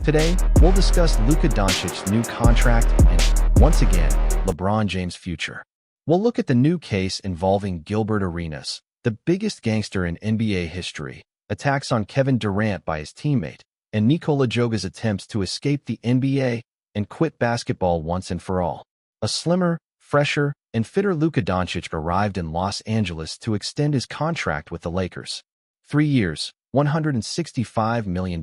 Today, we'll discuss Luka Doncic's new contract and, once again, LeBron James' future. We'll look at the new case involving Gilbert Arenas, the biggest gangster in NBA history, attacks on Kevin Durant by his teammate, and Nikola Jokić's attempts to escape the NBA and quit basketball once and for all. A slimmer, fresher, and fitter Luka Doncic arrived in Los Angeles to extend his contract with the Lakers. 3 years, $165 million.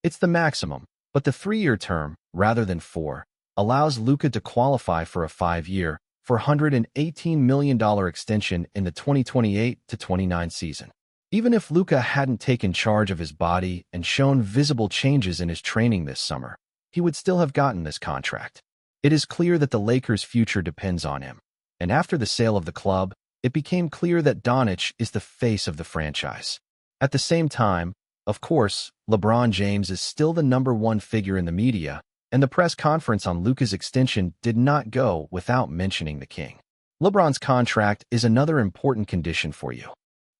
It's the maximum, but the 3-year term, rather than 4, allows Luka to qualify for a 5-year, $418 million extension in the 2028-29 season. Even if Luka hadn't taken charge of his body and shown visible changes in his training this summer, he would still have gotten this contract. It is clear that the Lakers' future depends on him, and after the sale of the club, it became clear that Doncic is the face of the franchise. At the same time, of course, LeBron James is still the #1 figure in the media, and the press conference on Luka's extension did not go without mentioning the king. LeBron's contract is another important condition for you.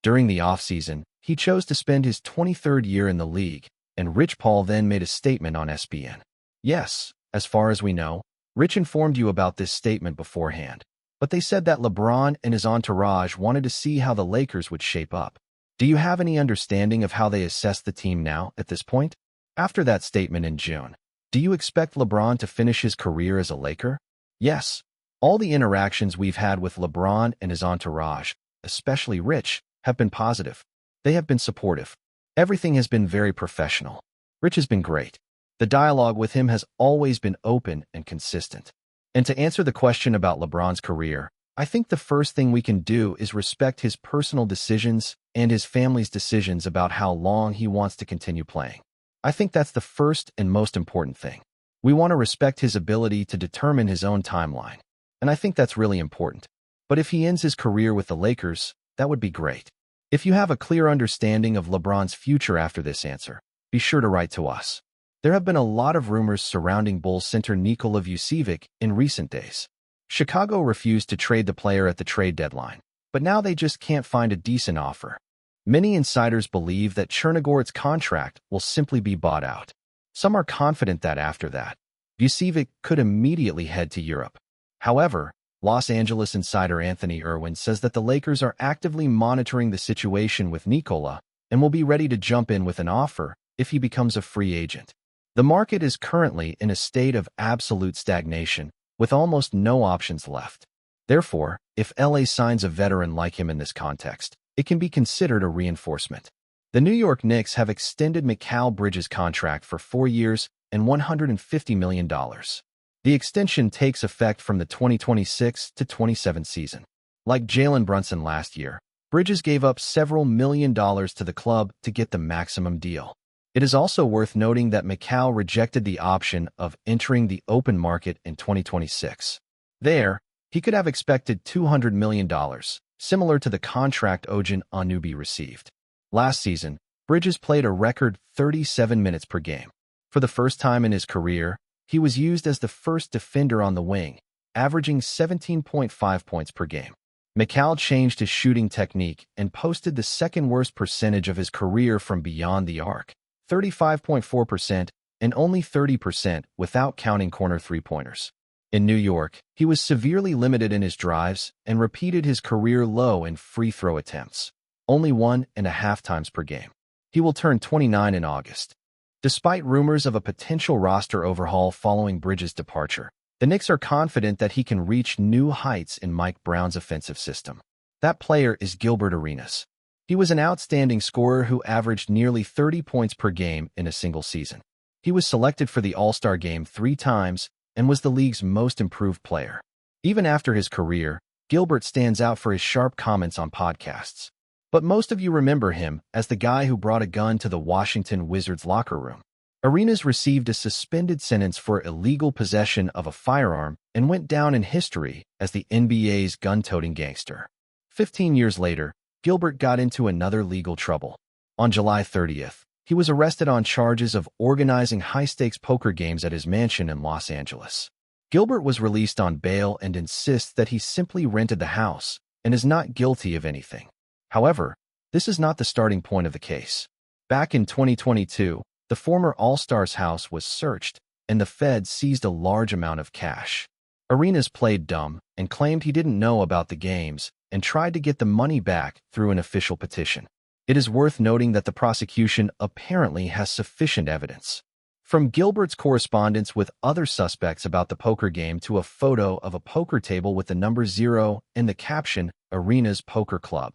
During the offseason, he chose to spend his 23rd year in the league, and Rich Paul then made a statement on ESPN. Yes, as far as we know, Rich informed you about this statement beforehand, but they said that LeBron and his entourage wanted to see how the Lakers would shape up. Do you have any understanding of how they assess the team now, at this point? After that statement in June, do you expect LeBron to finish his career as a Laker? Yes. All the interactions we've had with LeBron and his entourage, especially Rich, have been positive. They have been supportive. Everything has been very professional. Rich has been great. The dialogue with him has always been open and consistent. And to answer the question about LeBron's career, I think the first thing we can do is respect his personal decisions and his family's decisions about how long he wants to continue playing. I think that's the first and most important thing. We want to respect his ability to determine his own timeline, and I think that's really important. But if he ends his career with the Lakers, that would be great. If you have a clear understanding of LeBron's future after this answer, be sure to write to us. There have been a lot of rumors surrounding Bulls center Nikola Vucevic in recent days. Chicago refused to trade the player at the trade deadline, but now they just can't find a decent offer. Many insiders believe that Chernigor's contract will simply be bought out. Some are confident that after that, Vucevic could immediately head to Europe. However, Los Angeles insider Anthony Irwin says that the Lakers are actively monitoring the situation with Nikola and will be ready to jump in with an offer if he becomes a free agent. The market is currently in a state of absolute stagnation, with almost no options left. Therefore, if LA signs a veteran like him in this context, it can be considered a reinforcement. The New York Knicks have extended Mikal Bridges' contract for 4 years and $150 million. The extension takes effect from the 2026-27 season. Like Jalen Brunson last year, Bridges gave up several $million to the club to get the maximum deal. It is also worth noting that Mikal rejected the option of entering the open market in 2026. There, he could have expected $200 million, similar to the contract Ojan Anunoby received. Last season, Bridges played a record 37 minutes per game. For the first time in his career, he was used as the first defender on the wing, averaging 17.5 points per game. Mikal changed his shooting technique and posted the second-worst percentage of his career from beyond the arc, 35.4%, and only 30% without counting corner three-pointers. In New York, he was severely limited in his drives and repeated his career low in free throw attempts, only 1.5 times per game. He will turn 29 in August. Despite rumors of a potential roster overhaul following Bridges' departure, the Knicks are confident that he can reach new heights in Mike Brown's offensive system. That player is Gilbert Arenas. He was an outstanding scorer who averaged nearly 30 points per game in a single season. He was selected for the All-Star game 3 times and was the league's most improved player. Even after his career, Gilbert stands out for his sharp comments on podcasts. But most of you remember him as the guy who brought a gun to the Washington Wizards locker room. Arenas received a suspended sentence for illegal possession of a firearm and went down in history as the NBA's gun-toting gangster. 15 years later, Gilbert got into another legal trouble. On July 30th, he was arrested on charges of organizing high-stakes poker games at his mansion in Los Angeles. Gilbert was released on bail and insists that he simply rented the house and is not guilty of anything. However, this is not the starting point of the case. Back in 2022, the former All-Star's house was searched, and the Fed seized a large amount of cash. Arenas played dumb and claimed he didn't know about the games and tried to get the money back through an official petition. It is worth noting that the prosecution apparently has sufficient evidence. From Gilbert's correspondence with other suspects about the poker game to a photo of a poker table with the number 0 and the caption, Arenas Poker Club.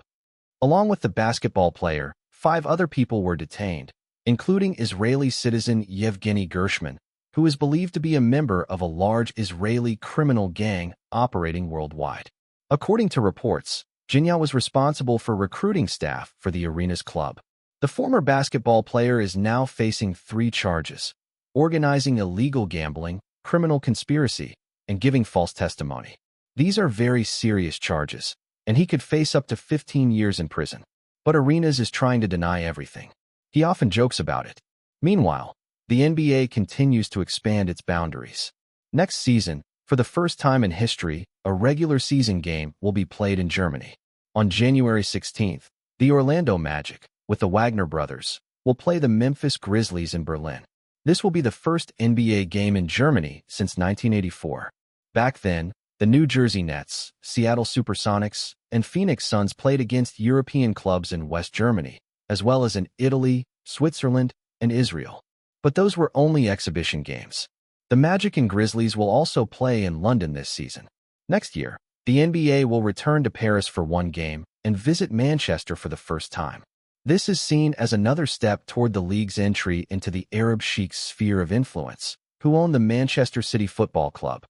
Along with the basketball player, 5 other people were detained, including Israeli citizen Yevgeny Gershman, who is believed to be a member of a large Israeli criminal gang operating worldwide. According to reports, Jinya was responsible for recruiting staff for the Arenas club. The former basketball player is now facing 3 charges: organizing illegal gambling, criminal conspiracy, and giving false testimony. These are very serious charges, and he could face up to 15 years in prison. But Arenas is trying to deny everything. He often jokes about it. Meanwhile, the NBA continues to expand its boundaries. Next season, for the first time in history, a regular season game will be played in Germany. On January 16th, the Orlando Magic, with the Wagner brothers, will play the Memphis Grizzlies in Berlin. This will be the first NBA game in Germany since 1984. Back then, the New Jersey Nets, Seattle Supersonics, and Phoenix Suns played against European clubs in West Germany, as well as in Italy, Switzerland, and Israel. But those were only exhibition games. The Magic and Grizzlies will also play in London this season. Next year, the NBA will return to Paris for one game and visit Manchester for the first time. This is seen as another step toward the league's entry into the Arab Sheikh's sphere of influence, who own the Manchester City Football Club.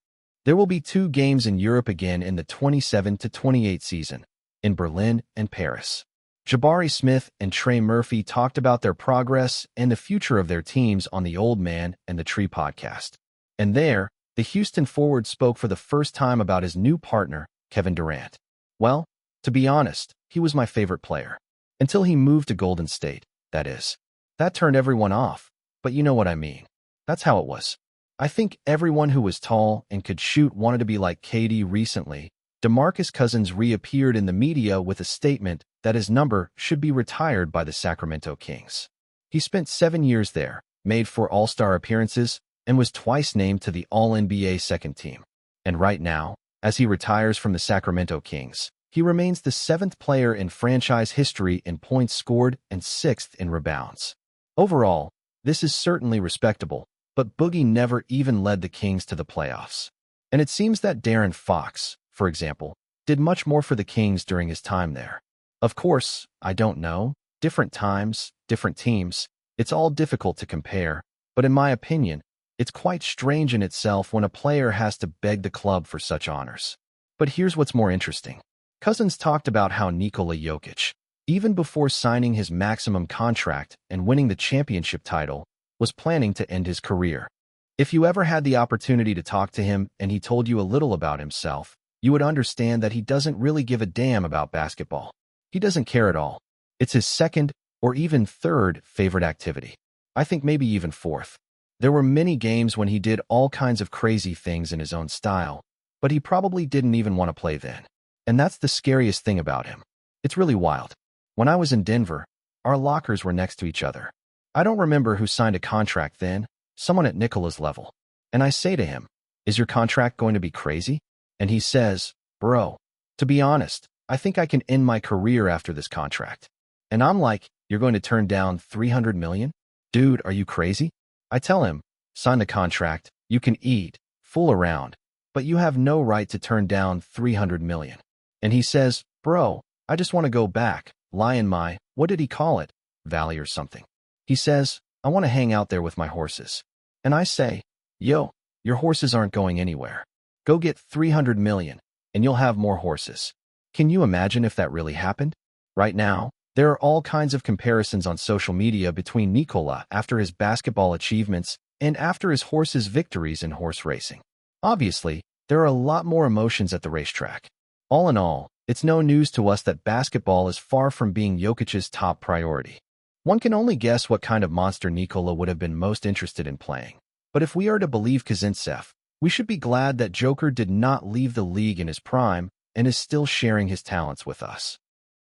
There will be 2 games in Europe again in the 27-28 season, in Berlin and Paris. Jabari Smith and Trey Murphy talked about their progress and the future of their teams on the Old Man and the Tree podcast. And there, the Houston forward spoke for the first time about his new partner, Kevin Durant. Well, to be honest, he was my favorite player. Until he moved to Golden State, that is. That turned everyone off, but you know what I mean. That's how it was. I think everyone who was tall and could shoot wanted to be like KD. Recently, DeMarcus Cousins reappeared in the media with a statement that his number should be retired by the Sacramento Kings. He spent 7 years there, made 4 All-Star appearances, and was twice named to the All-NBA second team. And right now, as he retires from the Sacramento Kings, he remains the 7th player in franchise history in points scored and 6th in rebounds. Overall, this is certainly respectable, but Boogie never even led the Kings to the playoffs. And it seems that De'Aaron Fox, for example, did much more for the Kings during his time there. Of course, I don't know. Different times, different teams. It's all difficult to compare, but in my opinion, it's quite strange in itself when a player has to beg the club for such honors. But here's what's more interesting. Cousins talked about how Nikola Jokic, even before signing his maximum contract and winning the championship title, was planning to end his career. If you ever had the opportunity to talk to him and he told you a little about himself, you would understand that he doesn't really give a damn about basketball. He doesn't care at all. It's his 2nd or even 3rd favorite activity. I think maybe even 4th. There were many games when he did all kinds of crazy things in his own style, but he probably didn't even want to play then. And that's the scariest thing about him. It's really wild. When I was in Denver, our lockers were next to each other. I don't remember who signed a contract then, someone at Nikola's level. And I say to him, "Is your contract going to be crazy?" And he says, "Bro, to be honest, I think I can end my career after this contract." And I'm like, "You're going to turn down $300 million? Dude, are you crazy?" I tell him, "Sign the contract, you can eat, fool around, but you have no right to turn down $300 million. And he says, "Bro, I just want to go back, lie in my, what did he call it, valley or something." He says, "I want to hang out there with my horses." And I say, "Yo, your horses aren't going anywhere. Go get $300 million, and you'll have more horses." Can you imagine if that really happened? Right now, there are all kinds of comparisons on social media between Nikola after his basketball achievements and after his horses' victories in horse racing. Obviously, there are a lot more emotions at the racetrack. All in all, it's no news to us that basketball is far from being Jokic's top priority. One can only guess what kind of monster Nikola would have been most interested in playing. But if we are to believe Kazintsev, we should be glad that Joker did not leave the league in his prime and is still sharing his talents with us.